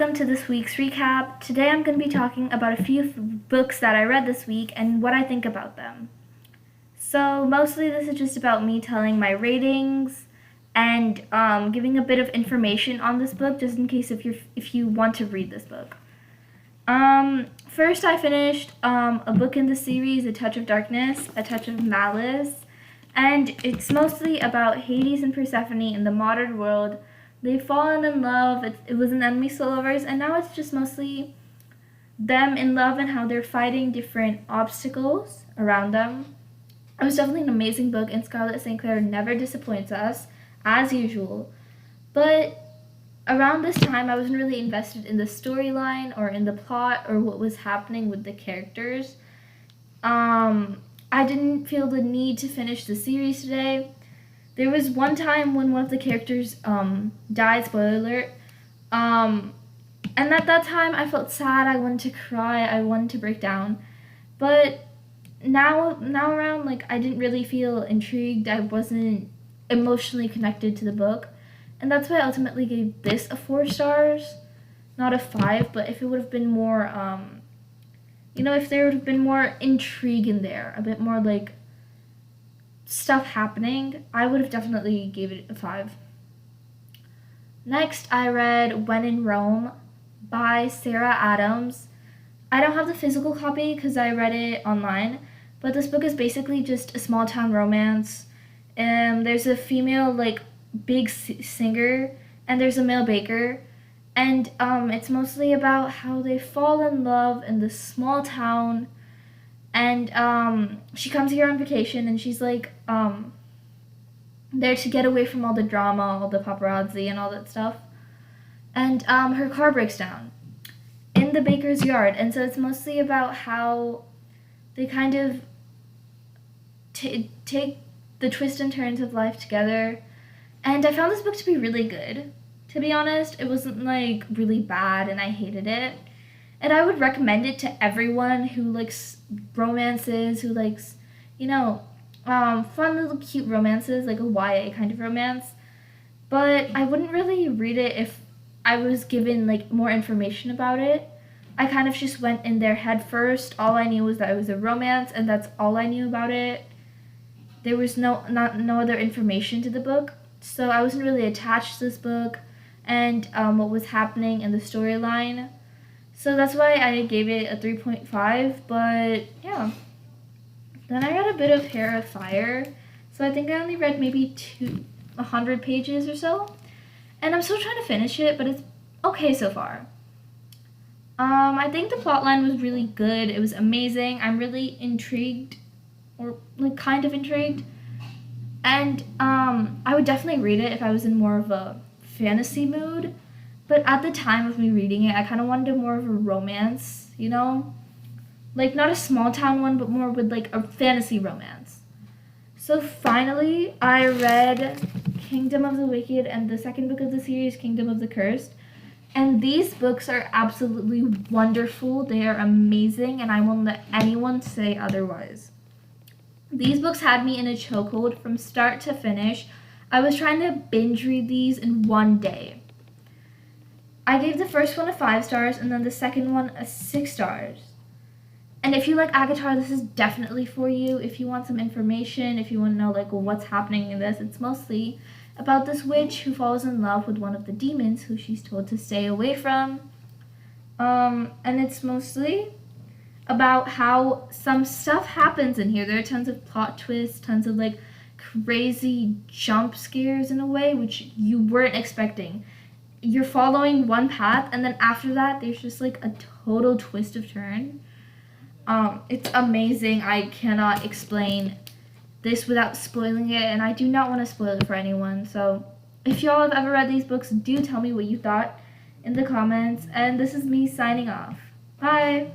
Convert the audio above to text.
welcome to this week's recap. Today I'm going to be talking about a few books that I read this week and what I think about them. So mostly this is just about me telling my ratings and giving a bit of information on this book just in case if you want to read this book. First I finished a book in the series, A Touch of Darkness, A Touch of Malice, and it's mostly about Hades and Persephone in the modern world. They've fallen in love. It was an enemies to lovers, and now it's just mostly them in love and how they're fighting different obstacles around them. It was definitely an amazing book, and Scarlett St. Clair never disappoints us, as usual. But around this time, I wasn't really invested in the storyline or in the plot or what was happening with the characters. I didn't feel the need to finish the series today. There was one time when one of the characters died, spoiler alert, and at that time I felt sad, I wanted to cry, I wanted to break down, but now around, like, I didn't really feel intrigued, I wasn't emotionally connected to the book, and that's why I ultimately gave this a 4 stars, not a 5, but if it would have been more, if there would have been more intrigue in there, a bit more, like, stuff happening, I would have definitely gave it a 5. Next, I read When in Rome by Sarah Adams. I don't have the physical copy because I read it online, but this book is basically just a small town romance. There's a female, like, big singer, and there's a male baker, and it's mostly about how they fall in love in this small town. And she comes here on vacation, and she's like there to get away from all the drama, all the paparazzi, and all that stuff. And her car breaks down in the baker's yard, and so it's mostly about how they kind of take the twists and turns of life together. And I found this book to be really good. To be honest, it wasn't like really bad, and I hated it. And I would recommend it to everyone who likes romances, who likes, fun little cute romances, like a YA kind of romance. But I wouldn't really read it if I was given, like, more information about it. I kind of just went in there head first. All I knew was that it was a romance, and that's all I knew about it. There was no other information to the book. So I wasn't really attached to this book and what was happening in the storyline. So that's why I gave it a 3.5, but yeah. Then I read a bit of Hair of Fire, so I think I only read maybe 100 pages or so, and I'm still trying to finish it, but it's okay so far. I think the plotline was really good, it was amazing, I'm really intrigued, or like kind of intrigued, and I would definitely read it if I was in more of a fantasy mood. But at the time of me reading it, I kind of wanted more of a romance, Like, not a small town one, but more with, like, a fantasy romance. So finally, I read Kingdom of the Wicked and the second book of the series, Kingdom of the Cursed. And these books are absolutely wonderful. They are amazing, and I won't let anyone say otherwise. These books had me in a chokehold from start to finish. I was trying to binge read these in one day. I gave the first one a 5 stars, and then the second one a 6 stars. And if you like ACOTAR, this is definitely for you. If you want some information, if you want to know, like, what's happening in this, it's mostly about this witch who falls in love with one of the demons who she's told to stay away from. And it's mostly about how some stuff happens in here. There are tons of plot twists, tons of, like, crazy jump scares in a way, which you weren't expecting. You're following one path, and then after that, there's just, like, a total twist of turn. It's amazing. I cannot explain this without spoiling it, and I do not want to spoil it for anyone. So if y'all have ever read these books, do tell me what you thought in the comments. And this is me signing off. Bye!